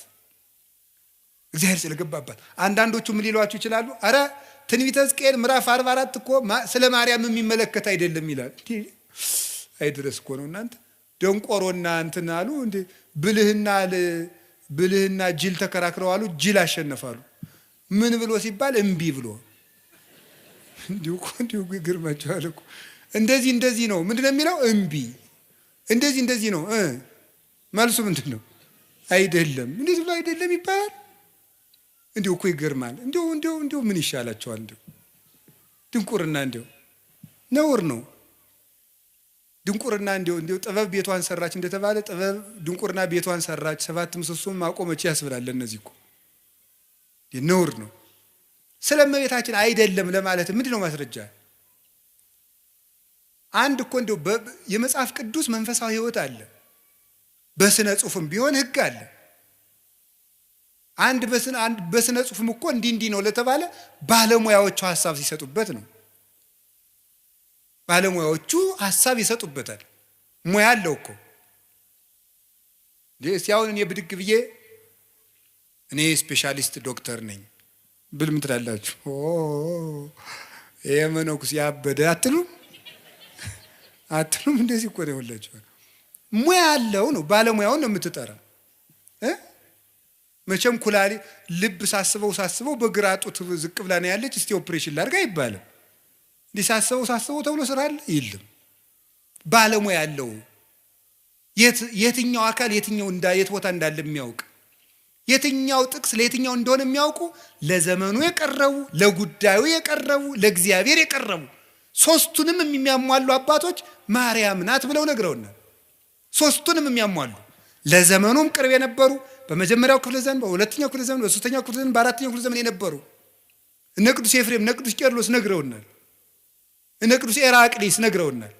እግዚአብሔር ስለገባባት። አንዳንዶቹ ምን ሊሏችሁ ይችላሉ? አረ ትንቢተ ሕዝቅኤል ምዕራፍ 44 እኮ ስለ ማርያም የሚመለከት አይደለም ይላል። አይድረስ እኮ ነው እናንተ። ደንቆሮና እንትን አሉ እንዴ፣ ብልህና ጅል ተከራክረው አሉ፣ ጅል አሸነፋሉ። ምን ብሎ ሲባል እምቢ ብሎ። እንዲሁ ይገርማችኋል እኮ። እንደዚህ ነው። ምንድነው የሚለው? እምቢ። እንደዚህ ነው። መልሱ ምንድን ነው? አይደለም። እንዴት ብሎ አይደለም ይባላል? እንዲሁ እኮ ይገርማል። እንዲሁ ምን ይሻላቸዋል? እንዲሁ ድንቁርና እንዲሁ ነውር ነው። ድንቁርና እንዲሁ ጥበብ ቤቷን ሰራች እንደተባለ ጥበብ ድንቁርና ቤቷን ሰራች፣ 7 ምሰሶም ማቆመች ያስብላል። እነዚህ እኮ ነውር ነው። ስለ እመቤታችን አይደለም ለማለት ምንድን ነው ማስረጃ? አንድ እኮ እንዲሁ የመጽሐፍ ቅዱስ መንፈሳዊ ሕይወት አለ። በስነ ጽሑፍም ቢሆን ሕግ አለ። አንድ በስነ ጽሑፍም እኮ እንዲህ ነው ለተባለ ባለሙያዎቹ ሐሳብ ሲሰጡበት ነው። ባለሙያዎቹ ሐሳብ ይሰጡበታል። ሙያ አለው እኮ። ሲያውን እኔ ብድግ ብዬ እኔ ስፔሻሊስት ዶክተር ነኝ ብል ምን ትላላችሁ? ይሄ መነኩስ ያበደ አትሉም? እንደዚህ እኮ ነው ሁላችሁ። ሙያ አለው ነው፣ ባለሙያውን ነው የምትጠራ። መቼም ኩላሊ ልብ ሳስበው በግራ ጡት ዝቅ ብላ ነው ያለች፣ እስቲ ኦፕሬሽን ላድርግ አይባልም። እንዲህ ሳስበው ተብሎ ስራ አለ የለም። ባለሙያ ያለው የትኛው አካል የት ቦታ እንዳለ የሚያውቅ፣ የትኛው ጥቅስ ለየትኛው እንደሆነ የሚያውቁ፣ ለዘመኑ የቀረቡ፣ ለጉዳዩ የቀረቡ፣ ለእግዚአብሔር የቀረቡ ሶስቱንም የሚያሟሉ አባቶች ማርያም ናት ብለው ነግረውናል። ሶስቱንም የሚያሟሉ ለዘመኑም ቅርብ የነበሩ፣ በመጀመሪያው ክፍለ ዘመን፣ በሁለተኛው ክፍለ ዘመን፣ በሶስተኛው ክፍለ ዘመን፣ በአራተኛው ክፍለ ዘመን የነበሩ እነ ቅዱስ ኤፍሬም፣ እነ ቅዱስ ቄርሎስ ነግረውናል። እነ ቅዱስ ኤራቅሊስ ነግረውናል።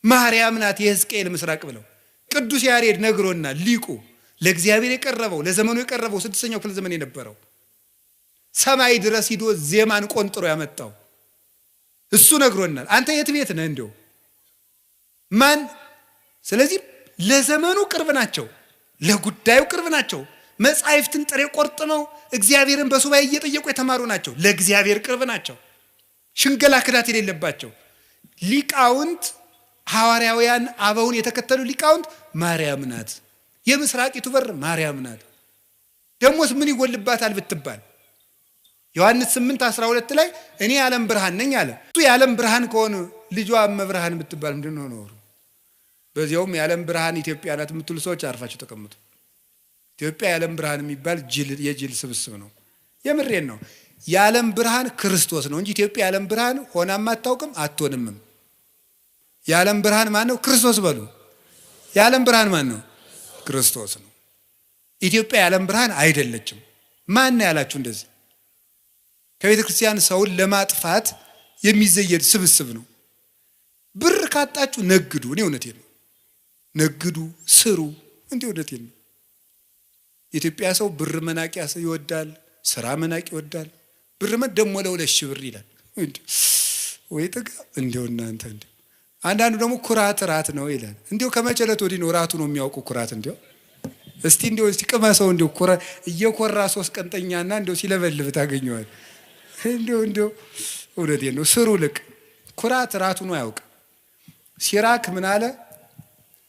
ማርያም ናት የሕዝቅኤል ምስራቅ ብለው ቅዱስ ያሬድ ነግሮናል። ሊቁ ለእግዚአብሔር የቀረበው ለዘመኑ የቀረበው 6ኛው ክፍለ ዘመን የነበረው ሰማይ ድረስ ሂዶ ዜማን ቆንጥሮ ያመጣው እሱ ነግሮናል። አንተ የት ቤት ነህ? እንደው ማን ስለዚህ ለዘመኑ ቅርብ ናቸው፣ ለጉዳዩ ቅርብ ናቸው። መጻሕፍትን ጥሬ ቆርጥመው እግዚአብሔርን በሱባኤ እየጠየቁ የተማሩ ናቸው። ለእግዚአብሔር ቅርብ ናቸው። ሽንገላ ክዳት የሌለባቸው ሊቃውንት ሐዋርያውያን አበውን የተከተሉ ሊቃውንት ማርያም ናት፣ የምስራቂቱ በር ማርያም ናት። ደሞስ ምን ይጎልባታል ብትባል ዮሐንስ 8:12 ላይ እኔ የዓለም ብርሃን ነኝ አለ። እሱ የዓለም ብርሃን ከሆነ ልጇ እመብርሃን ብትባል ምንድነው ነው? በዚያውም የዓለም ብርሃን ኢትዮጵያ ናት የምትሉ ሰዎች አርፋችሁ ተቀምጡ። ኢትዮጵያ የዓለም ብርሃን የሚባል የጅል ስብስብ ነው። የምሬን ነው። የዓለም ብርሃን ክርስቶስ ነው እንጂ ኢትዮጵያ የዓለም ብርሃን ሆናም አታውቅም አትሆንምም። የዓለም ብርሃን ማን ነው? ክርስቶስ በሉ። የዓለም ብርሃን ማን ነው? ክርስቶስ ነው። ኢትዮጵያ የዓለም ብርሃን አይደለችም። ማን ነው ያላችሁ እንደዚህ? ከቤተ ክርስቲያን ሰውን ለማጥፋት የሚዘየድ ስብስብ ነው። ብር ካጣችሁ ነግዱ። እኔ እውነቴን ነው። ነግዱ፣ ስሩ። እንዴ እውነቴን ነው። የኢትዮጵያ ሰው ብር መናቅ ይወዳል፣ ስራ መናቅ ይወዳል። ብር ደግሞ ለ2,000 ብር ይላል። ወይ ጥጋ እንደው እናንተ እንዴ! አንዳንዱ ደግሞ ኩራት ራት ነው ይላል። እንደው ከመጨለት ወዲህ ነው ራቱ ነው የሚያውቁ ኩራት። እንደው እስቲ ቅመሰው። እንደው እየኮራ 3 ቀንጠኛና እንደው ሲለበልብ ታገኘዋል። እንደው እውነቴን ነው። ስሩ ልቅ ኩራት ራቱ ነው ያውቅ። ሲራክ ምን አለ?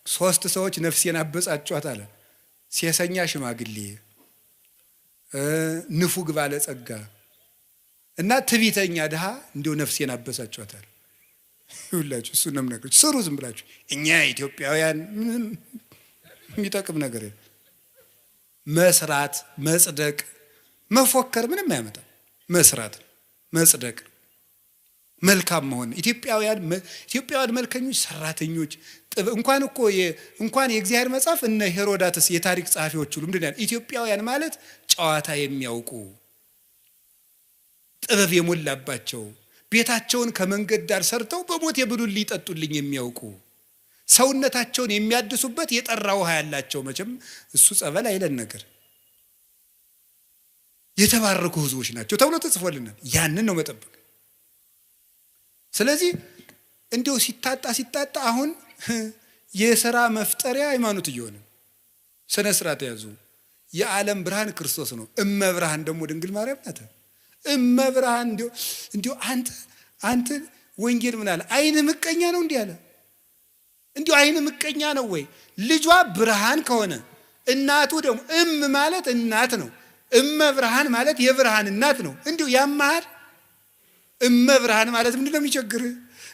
3 ሰዎች ነፍሴን አበጻጯት አለ። ሴሰኛ ሽማግሌ፣ ንፉግ ባለጸጋ እና ትዕቢተኛ ድሃ እንደው ነፍሴን አበሳጯታል። ይሁላችሁ እሱ ነው ነገር። ስሩ ዝም ብላችሁ። እኛ ኢትዮጵያውያን ምንም የሚጠቅም ነገር የለም። መስራት፣ መጽደቅ፣ መፎከር ምንም አያመጣም። መስራት፣ መጽደቅ፣ መልካም መሆን። ኢትዮጵያውያን መልከኞች፣ ሰራተኞች እንኳን የእግዚአብሔር መጽሐፍ እነ ሄሮዳትስ የታሪክ ጸሐፊዎች ሁሉ ምንድን ያለ ኢትዮጵያውያን ማለት ጨዋታ የሚያውቁ ጥበብ የሞላባቸው ቤታቸውን ከመንገድ ዳር ሰርተው በሞት የብሉልኝ ይጠጡልኝ የሚያውቁ ሰውነታቸውን የሚያድሱበት የጠራ ውሃ ያላቸው መቼም እሱ ጸበል አይለን ነገር የተባረኩ ሕዝቦች ናቸው ተብሎ ተጽፎልናል። ያንን ነው መጠበቅ። ስለዚህ እንዲሁ ሲታጣ አሁን የሥራ መፍጠሪያ ሃይማኖት እየሆነ ስነ ስርዓት ያዙ። የዓለም ብርሃን ክርስቶስ ነው። እመብርሃን ደግሞ ድንግል ማርያም ናት። እመብርሃን እንዲሁ አንተ ወንጌል ምን አለ? አይን ምቀኛ ነው እንዲህ አለ። እንዲሁ አይን ምቀኛ ነው ወይ? ልጇ ብርሃን ከሆነ እናቱ ደግሞ ማለት እናት ነው። እመብርሃን ማለት የብርሃን እናት ነው። እንዲሁ ያማሃል። እመብርሃን ማለት ምንድነው የሚቸግር?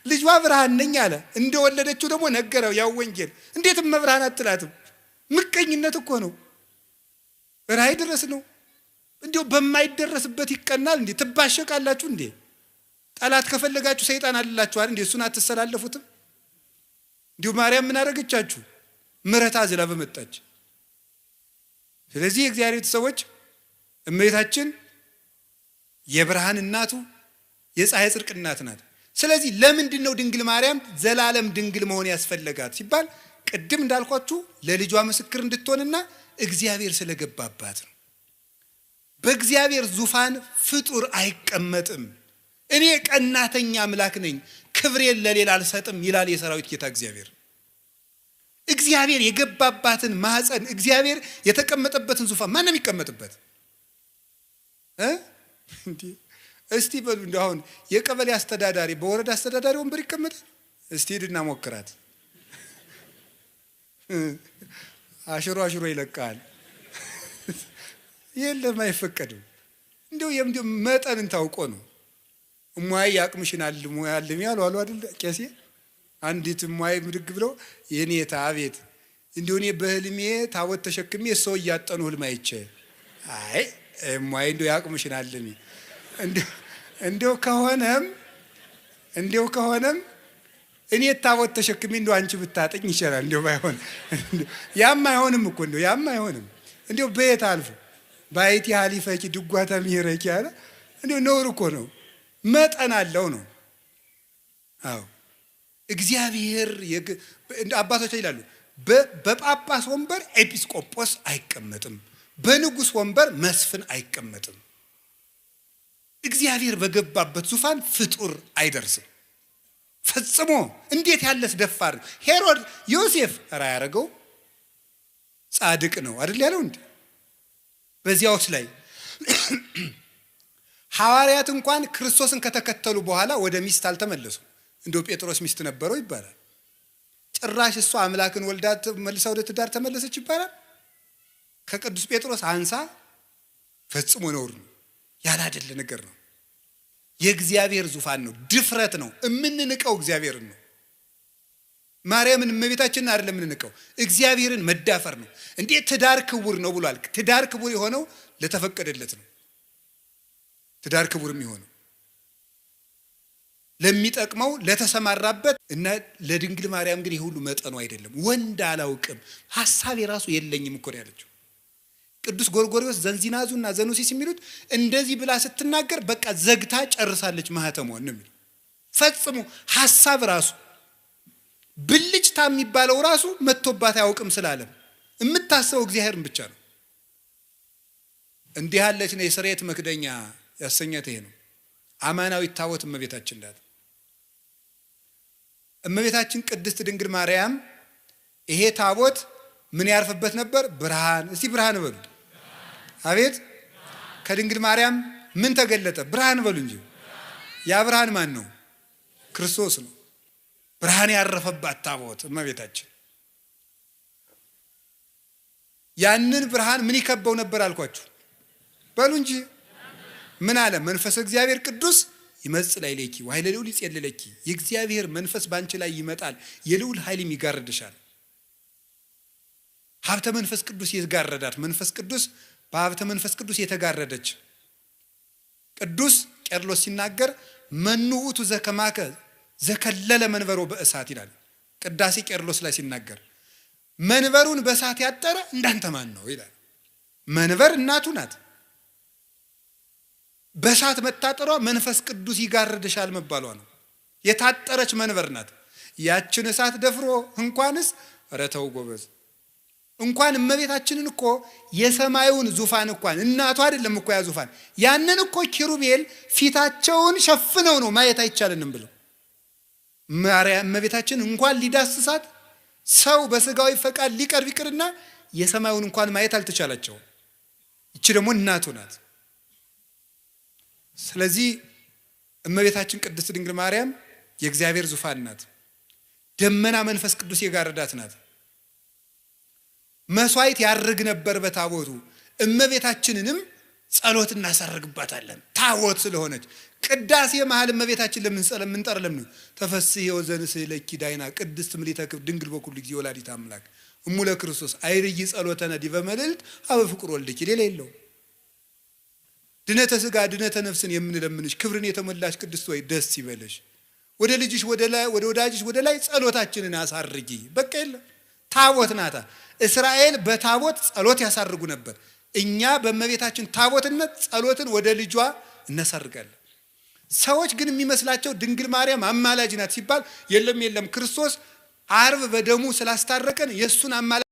ልጇ ብርሃን ነኝ አለ። እንደወለደችው ደግሞ ነገረው ያው ወንጌል። እንዴት እመብርሃን አትላትም? ምቀኝነት እኮ ነው። ራይ ድረስ ነው። እንዲሁ በማይደረስበት ይቀናል እንዴ? ትባሸቃላችሁ እንዴ? ጠላት ከፈለጋችሁ ሰይጣን አለላችሁ አይደል እንዴ? እሱን አትሰላለፉትም? እንዲሁ ማርያም ምን አደረገቻችሁ? ምሕረት አዝላ በመጣች። ስለዚህ የእግዚአብሔር ቤተሰቦች እመቤታችን የብርሃን እናቱ የፀሐይ ጽድቅ እናት ናት። ስለዚህ ለምንድን ነው ድንግል ማርያም ዘላለም ድንግል መሆን ያስፈልጋት ሲባል ቅድም እንዳልኳችሁ ለልጇ ምስክር እንድትሆንና እግዚአብሔር ስለገባባት ነው። በእግዚአብሔር ዙፋን ፍጡር አይቀመጥም። እኔ ቀናተኛ አምላክ ነኝ፣ ክብሬን ለሌላ አልሰጥም ይላል የሰራዊት ጌታ እግዚአብሔር። እግዚአብሔር የገባባትን ማህፀን እግዚአብሔር የተቀመጠበትን ዙፋን ማን ነው የሚቀመጥበት? እስቲ በሉ እንደው አሁን የቀበሌ አስተዳዳሪ በወረዳ አስተዳዳሪ ወንበር ይቀመጣል? እስቲ ሄድና ሞክራት። አሽሮ ይለቃል። የለም አይፈቀድም። እንደው መጠንን ታውቆ ነው። እሟይ ያቅምሽን አልሙ ያሉ አይደል ቄሴ? አንዲት እሟይ ምድግ ብለው የኔታ አቤት እንደው እኔ በህልሜ ታቦት ተሸክሜ ሰው እያጠኑ ህልም አይቼ አይ እሟይ እንደው ያቅምሽን አልሚ እንደው ከሆነም እኔ ታቦት ተሸክሜ እንደው አንቺ ብታጠኝ ይችላል። እንደው ባይሆን ያም አይሆንም እኮ እንደው ያም አይሆንም። እንደው በየት አልፎ ባይቲ ሐሊፈኪ ድጓታ ምሄረኪ አለ። እንደው ነውር እኮ ነው። መጠን አለው ነው። አዎ እግዚአብሔር አባቶች ይላሉ በጳጳስ ወንበር ኤጲስቆጶስ አይቀመጥም፣ በንጉስ ወንበር መስፍን አይቀመጥም። እግዚአብሔር በገባበት ዙፋን ፍጡር አይደርስም። ፈጽሞ እንዴት ያለስ ደፋር ሄሮድ ዮሴፍ ራ ያረገው ጻድቅ ነው አይደል ያለው እንዴ? በዚያውስ ላይ ሐዋርያት እንኳን ክርስቶስን ከተከተሉ በኋላ ወደ ሚስት አልተመለሱም። እንደው ጴጥሮስ ሚስት ነበረው ይባላል። ጭራሽ እሷ አምላክን ወልዳ መልሳ ወደ ትዳር ተመለሰች ይባላል። ከቅዱስ ጴጥሮስ አንሳ ፈጽሞ ነውር ነው፣ ያላደለ ነገር ነው። የእግዚአብሔር ዙፋን ነው፣ ድፍረት ነው። እምንንቀው እግዚአብሔርን ነው። ማርያምን እመቤታችንን አይደለም የምንንቀው፣ እግዚአብሔርን መዳፈር ነው። እንዴት ትዳር ክቡር ነው ብሏል። ትዳር ክቡር የሆነው ለተፈቀደለት ነው። ትዳር ክቡር የሚሆነው ለሚጠቅመው ለተሰማራበት እና ለድንግል ማርያም ግን ይሁሉ መጠኑ አይደለም። ወንድ አላውቅም ሐሳብ የራሱ የለኝም እኮ ነው ያለችው። ቅዱስ ጎርጎርዮስ ዘንዚናዙና ዘኑሲስ የሚሉት እንደዚህ ብላ ስትናገር በቃ ዘግታ ጨርሳለች ማህተሟን ነው የሚሉት። ፈጽሞ ሐሳብ ራሱ ብልጭታ የሚባለው ራሱ መጥቶባት አያውቅም ስላለም የምታስበው እግዚአብሔርን ብቻ ነው። እንዲህ ያለች ነው የስርየት መክደኛ ያሰኛት ይሄ ነው። አማናዊት ታቦት እመቤታችን ናት። እመቤታችን ቅድስት ድንግል ማርያም ይሄ ታቦት ምን ያርፍበት ነበር? ብርሃን። እስቲ ብርሃን በሉ። አቤት ከድንግል ማርያም ምን ተገለጠ? ብርሃን በሉ እንጂ። ያ ብርሃን ማን ነው? ክርስቶስ ነው። ብርሃን ያረፈባት ታቦት እመቤታችን። ያንን ብርሃን ምን ይከበው ነበር አልኳችሁ? በሉ እንጂ ምን አለ? መንፈስ እግዚአብሔር ቅዱስ ይመጽእ ላዕሌኪ ወኃይለ ልዑል ይጼልለኪ። የእግዚአብሔር መንፈስ ባንቺ ላይ ይመጣል፣ የልዑል ኃይልም ይጋርድሻል። ሀብተ መንፈስ ቅዱስ የተጋረዳት መንፈስ ቅዱስ በሀብተ መንፈስ ቅዱስ የተጋረደች። ቅዱስ ቄርሎስ ሲናገር መኑ ውእቱ ዘከማከ ዘከለለ መንበሮ በእሳት ይላል። ቅዳሴ ቄርሎስ ላይ ሲናገር መንበሩን በእሳት ያጠረ እንዳንተ ማን ነው ይላል። መንበር እናቱ ናት። በእሳት መታጠሯ መንፈስ ቅዱስ ይጋርድሻል መባሏ ነው። የታጠረች መንበር ናት። ያችን እሳት ደፍሮ እንኳንስ ረተው ጎበዝ እንኳን እመቤታችንን እኮ የሰማዩን ዙፋን እንኳን እናቷ አይደለም እኮ ያ ዙፋን ያንን እኮ ኪሩቤል ፊታቸውን ሸፍነው ነው ማየት አይቻልንም ብለው ማርያም እመቤታችን እንኳን ሊዳስሳት ሰው በስጋዊ ፈቃድ ሊቀርብ ይቅርና የሰማዩን እንኳን ማየት አልተቻላቸው። እቺ ደግሞ እናቱ ናት። ስለዚህ እመቤታችን ቅድስት ድንግል ማርያም የእግዚአብሔር ዙፋን ናት። ደመና መንፈስ ቅዱስ የጋረዳት ናት። መስዋዕት ያርግ ነበር በታቦቱ። እመቤታችንንም ጸሎት እናሳርግባታለን ታቦት ስለሆነች። ቅዳሴ መሃል እመቤታችን ለምን ጠርለም ተፈስሒ ወዘንሥእ ለኪ ዳይና ቅድስት ምልዕተ ክብር ድንግል በኩሉ ጊዜ ወላዲተ አምላክ እሙለ ክርስቶስ አይርይ ጸሎተነ ዲበ መልዕልት አበ ፍቁር ወልድኪ። ሌላ የለው። ድነተ ሥጋ ድነተ ነፍስን የምንለምንሽ ክብርን የተሞላሽ ቅድስት ወይ ደስ ይበልሽ። ወደ ልጅሽ ወደ ላይ ወደ ወዳጅሽ ወደ ላይ ጸሎታችንን አሳርጊ። በቃ የለም። ታቦት ናታ። እስራኤል በታቦት ጸሎት ያሳርጉ ነበር። እኛ በእመቤታችን ታቦትነት ጸሎትን ወደ ልጇ እናሳርጋለን። ሰዎች ግን የሚመስላቸው ድንግል ማርያም አማላጅ ናት ሲባል የለም ክርስቶስ ዓርብ በደሙ ስላስታረቀን የሱን አማላጅ